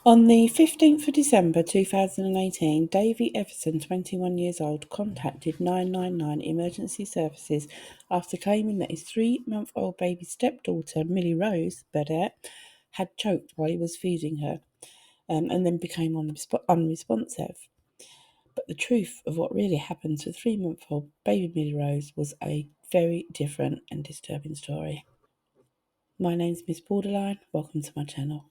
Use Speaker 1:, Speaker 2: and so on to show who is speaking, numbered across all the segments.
Speaker 1: On the 15th of December 2018, Davey Everson, 21 years old, contacted 999 emergency services after claiming that his 3-month-old baby stepdaughter, MILLIE Rose Burdett, had choked while he was feeding her and then became unresponsive. But the truth of what really happened to 3-month-old baby MILLIE Rose was a very different and disturbing story. My name's Miss Borderline. Welcome to my channel.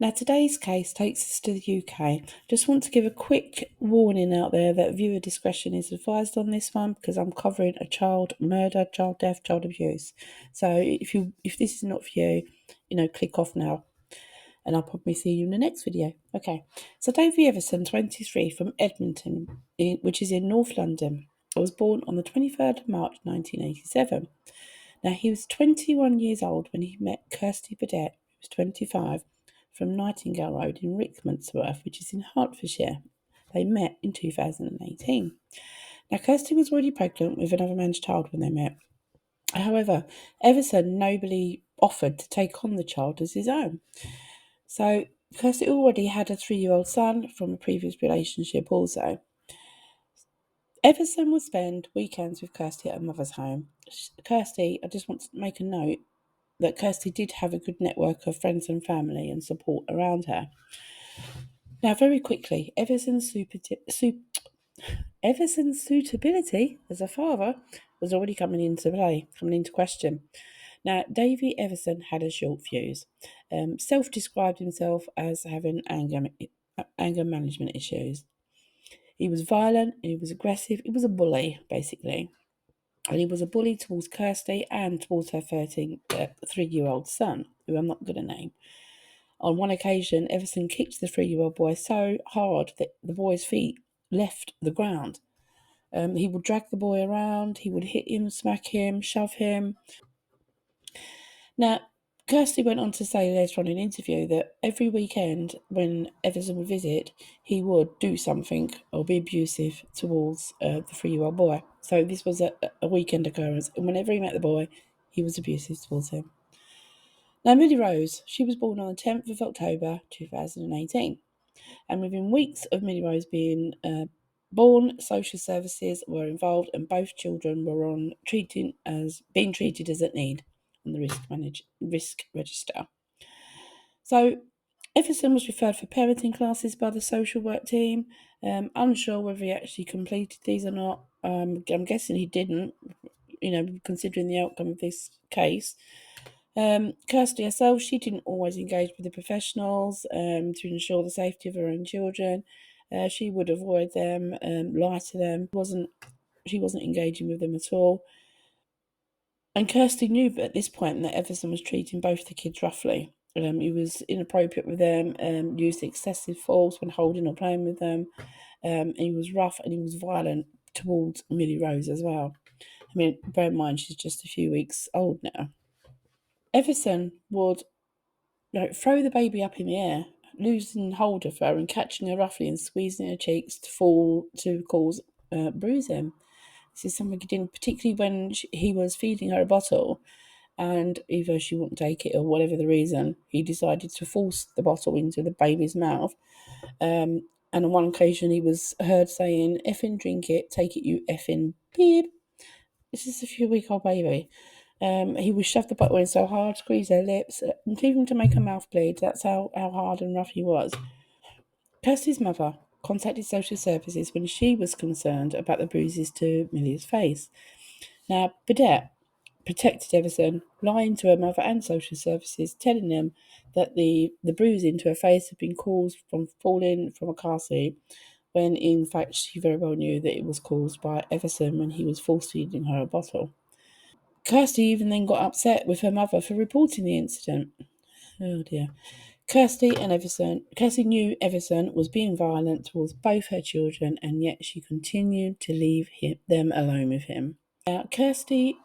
Speaker 1: Now, today's case takes us to the UK. Just want to give a quick warning out there that viewer discretion is advised on this one because I'm covering a child murder, child death, child abuse. So if this is not for you, click off now. And I'll probably see you in the next video. Okay, so Davey Everson, 23, from Edmonton, which is in North London, was born on the 23rd of March 1987. Now, he was 21 years old when he met Kirsty Burdett, who was 25, from Nightingale Road in Rickmansworth, which is in Hertfordshire. They met in 2018. Now, Kirsty was already pregnant with another man's child when they met. However, Everson nobly offered to take on the child as his own. So, Kirsty already had a 3-year-old son from a previous relationship also. Everson would spend weekends with Kirsty at her mother's home. Kirsty, I just want to make a note that Kirsty did have a good network of friends and family and support around her. Now, very quickly, Everson's suitability as a father was already coming into question. Now, Davey Everson had a short fuse. Self-described himself as having anger management issues. He was violent, he was aggressive, he was a bully, basically. And he was a bully towards Kirsty and towards her 3-year-old son, who I'm not going to name. On one occasion, Everson kicked the 3-year-old boy so hard that the boy's feet left the ground. He would drag the boy around, he would hit him, smack him, shove him. Now, Kirsty went on to say later on in an interview that every weekend when Everson would visit, he would do something or be abusive towards the 3-year-old boy. So this was a weekend occurrence, and whenever he met the boy, he was abusive towards him. Now, MILLIE Rose, she was born on the 10th of October 2018, and within weeks of MILLIE Rose being born, social services were involved, and both children were being treated as at need on the risk register. So Everson was referred for parenting classes by the social work team. Unsure whether he actually completed these or not. I'm guessing he didn't, considering the outcome of this case. Kirsty herself, she didn't always engage with the professionals to ensure the safety of her own children. She would avoid them, lie to them. She wasn't engaging with them at all. And Kirsty knew at this point that Everson was treating both the kids roughly. He was inappropriate with them, used excessive force when holding or playing with them. He was rough and he was violent towards MILLIE Rose as well. I mean, bear in mind, she's just a few weeks old now. Everson would throw the baby up in the air, losing hold of her and catching her roughly and squeezing her cheeks to cause bruising. This is something he did, particularly when he was feeding her a bottle, and either she wouldn't take it or whatever the reason, he decided to force the bottle into the baby's mouth. And on one occasion, he was heard saying, "Effing drink it, take it, you effing beep." This is a few-week-old baby. He would shove the bottle in so hard, squeeze her lips, including to make her mouth bleed. That's how hard and rough he was. Kirsty's mother contacted social services when she was concerned about the bruises to Millie's face. Now, Burdett protected Everson, lying to her mother and social services, telling them that the bruising to her face had been caused from falling from a car seat, when in fact she very well knew that it was caused by Everson when he was force-feeding her a bottle. Kirsty even then got upset with her mother for reporting the incident. Oh dear. Kirsty knew Everson was being violent towards both her children, and yet she continued to leave them alone with him. Now, Kirsty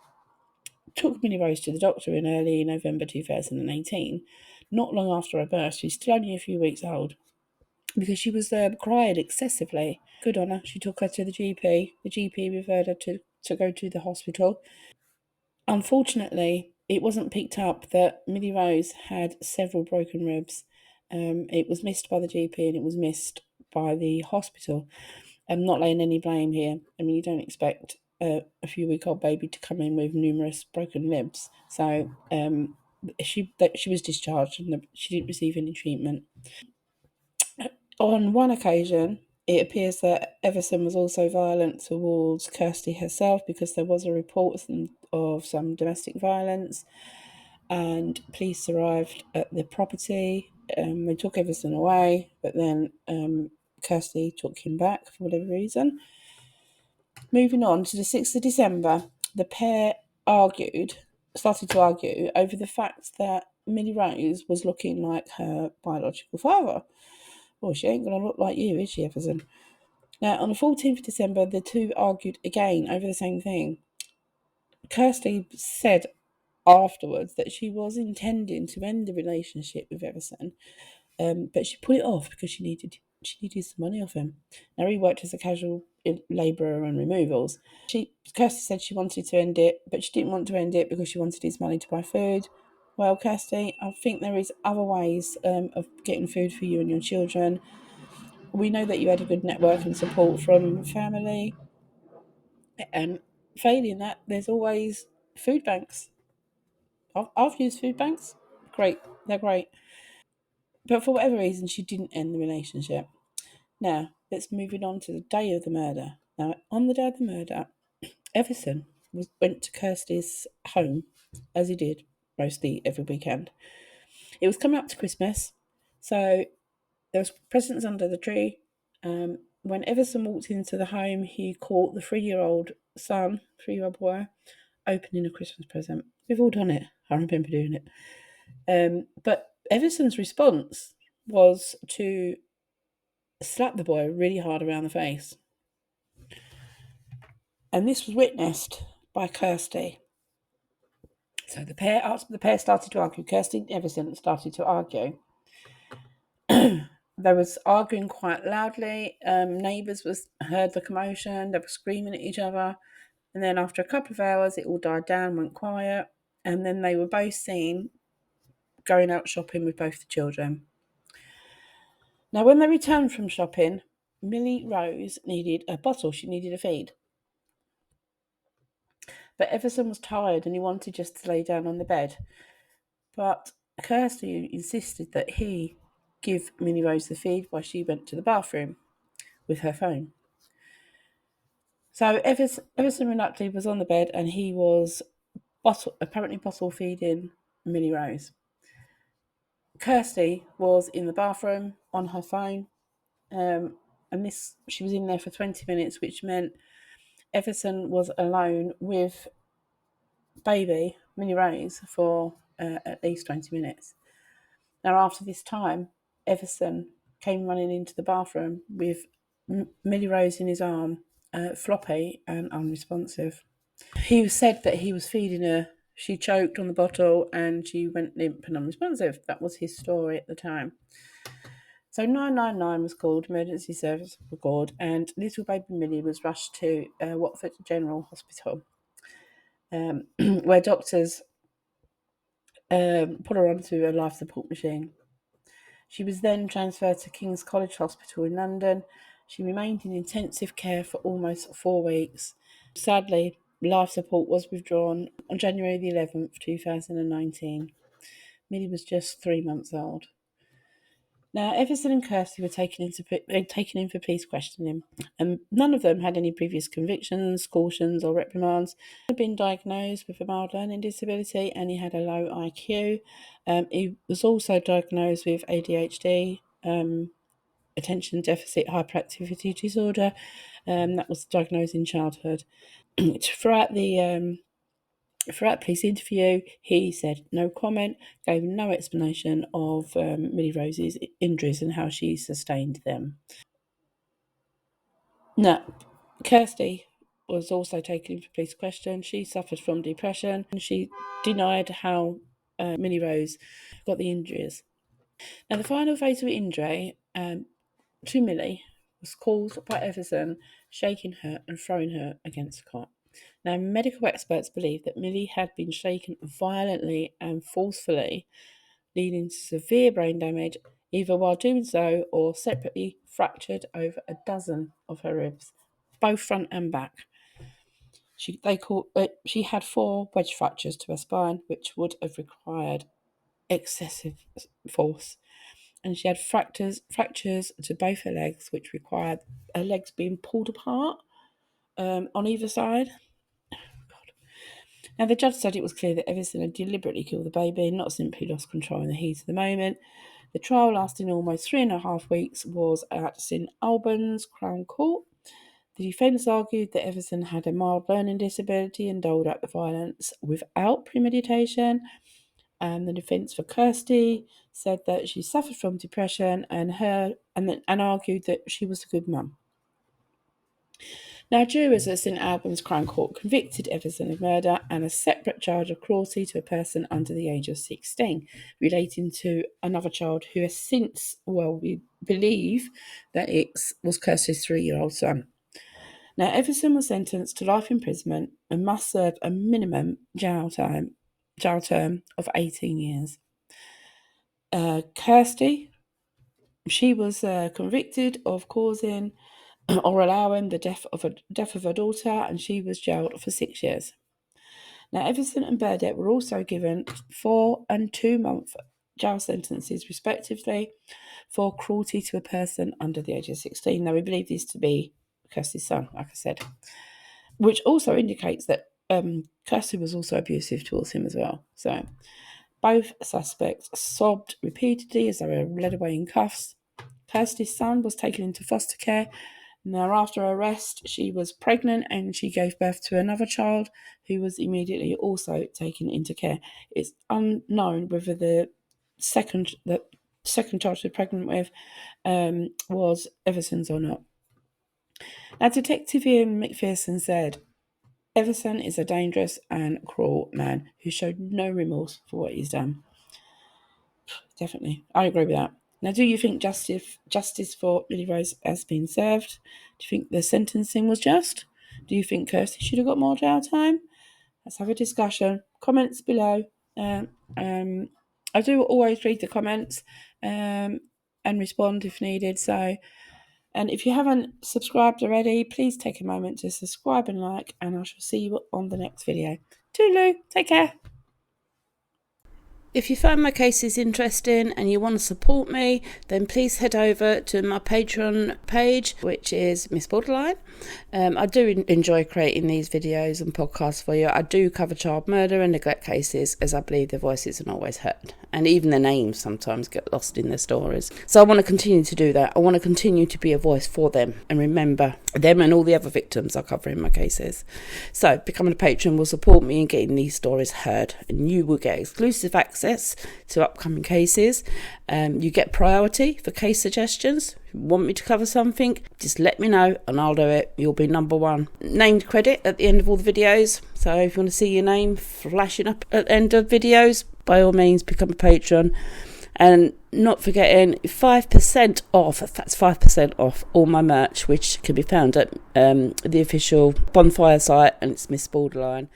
Speaker 1: took MILLIE Rose to the doctor in early November 2018, not long after her birth. She's still only a few weeks old, because she was crying excessively. Good on her. She took her to the GP. The GP referred her to go to the hospital. Unfortunately, it wasn't picked up that Millie Rose had several broken ribs. It was missed by the GP and it was missed by the hospital. I'm not laying any blame here. I mean, you don't expect a few-week-old baby to come in with numerous broken ribs. So she was discharged and she didn't receive any treatment. On one occasion, it appears that Everson was also violent towards Kirsty herself because there was a report of some domestic violence, and police arrived at the property. They took Everson away, but then Kirsty took him back for whatever reason. Moving on to the 6th of December, the pair started to argue over the fact that Millie Rose was looking like her biological father. Well, she ain't going to look like you, is she, Everson? Now, on the 14th of December, the two argued again over the same thing. Kirsty said afterwards that she was intending to end the relationship with Everson, but she put it off because she needed some money off him. Now, he worked as a casual labourer and removals. Kirsty said she wanted to end it, but she didn't want to end it because she wanted his money to buy food. Well, Kirsty, I think there is other ways of getting food for you and your children. We know that you had a good network and support from family, and failing that, there's always food banks. I've used food banks. Great, they're great. But for whatever reason, she didn't end the relationship. Now, let's move it on to the day of the murder. Now, on the day of the murder, Everson went to Kirsty's home, as he did mostly every weekend. It was coming up to Christmas, so there was presents under the tree. When Everson walked into the home, he caught the 3-year-old boy, opening a Christmas present. We've all done it. I remember doing it. But Everson's response was to slap the boy really hard around the face. And this was witnessed by Kirsty. So the pair started to argue. Kirsty and Everson started to argue. They was arguing quite loudly. Neighbours heard the commotion. They were screaming at each other. And then after a couple of hours, it all died down, went quiet. And then they were both seen going out shopping with both the children. Now, when they returned from shopping, Millie Rose needed a bottle. She needed a feed. But Everson was tired and he wanted just to lay down on the bed. But Kirsty insisted that he give Millie Rose the feed while she went to the bathroom with her phone. So Everson reluctantly was on the bed and he was apparently bottle feeding Millie Rose. Kirsty was in the bathroom on her phone, and she was in there for 20 minutes, which meant Everson was alone with baby Millie Rose for at least 20 minutes. Now, after this time, Everson came running into the bathroom with Millie Rose in his arm, floppy and unresponsive. He said that he was feeding her. She choked on the bottle and she went limp and unresponsive. That was his story at the time. So 999 was called, emergency service was called, and little baby Millie was rushed to Watford General Hospital, where doctors put her onto a life support machine. She was then transferred to King's College Hospital in London. She remained in intensive care for almost 4 weeks. Sadly, life support was withdrawn on January the 11th, 2019. Millie was just 3 months old. Now, Everson and Kirsty were taken in for police questioning, and none of them had any previous convictions, cautions, or reprimands. He had been diagnosed with a mild learning disability, and he had a low IQ. He was also diagnosed with ADHD, attention deficit hyperactivity disorder. That was diagnosed in childhood. Throughout police interview, he said no comment, gave no explanation of Millie Rose's injuries and how she sustained them. Now, Kirsty was also taken in for police question. She suffered from depression and she denied how Millie Rose got the injuries. Now, the final fatal injury to Millie was caused by Everson shaking her and throwing her against the cot. Now, medical experts believe that Millie had been shaken violently and forcefully, leading to severe brain damage, either while doing so or separately fractured over a dozen of her ribs, both front and back. She had 4 wedge fractures to her spine, which would have required excessive force, and she had fractures to both her legs, which required her legs being pulled apart on either side. Now, the judge said it was clear that Everson had deliberately killed the baby, not simply lost control in the heat of the moment. The trial, lasting almost 3.5 weeks, was at St Albans Crown Court. The defence argued that Everson had a mild learning disability and doled out the violence without premeditation. The defence for Kirsty said that she suffered from depression and argued that she was a good mum. Now, jurors at St Albans Crown Court convicted Everson of murder and a separate charge of cruelty to a person under the age of 16, relating to another child who has since, we believe that it was Kirsty's 3-year-old son. Now, Everson was sentenced to life imprisonment and must serve a minimum jail term of 18 years. Kirsty, she was convicted of causing or allowing the death of her daughter, and she was jailed for 6 years. Now, Everson and Burdett were also given 4 and 2-month jail sentences, respectively, for cruelty to a person under the age of 16. Now, we believe this to be Kirsty's son, like I said, which also indicates that Kirsty was also abusive towards him as well. So, both suspects sobbed repeatedly as they were led away in cuffs. Kirsty's son was taken into foster care. Now, after her arrest, she was pregnant and she gave birth to another child who was immediately also taken into care. It's unknown whether the second child she was pregnant with was Everson's or not. Now, Detective Ian McPherson said, Everson is a dangerous and cruel man who showed no remorse for what he's done. Definitely, I agree with that. Now, do you think justice for Millie Rose has been served? Do you think the sentencing was just? Do you think Kirsty should have got more jail time? Let's have a discussion. Comments below. I do always read the comments and respond if needed. And if you haven't subscribed already, please take a moment to subscribe and like, and I shall see you on the next video. Toodaloo, take care. If you find my cases interesting and you want to support me, then please head over to my Patreon page, which is Miss Borderline. I do enjoy creating these videos and podcasts for you. I do cover child murder and neglect cases, as I believe their voices are always heard. And even their names sometimes get lost in their stories. So I want to continue to do that. I want to continue to be a voice for them and remember them and all the other victims I cover in my cases. So becoming a patron will support me in getting these stories heard, and you will get exclusive access to upcoming cases. You get priority for case suggestions. If you want me to cover something, just let me know and I'll do it. You'll be number one. Named credit at the end of all the videos. So if you want to see your name flashing up at the end of videos, by all means become a patron. And not forgetting 5% off, that's 5% off all my merch, which can be found at the official Bonfire site, and it's Miss Borderline.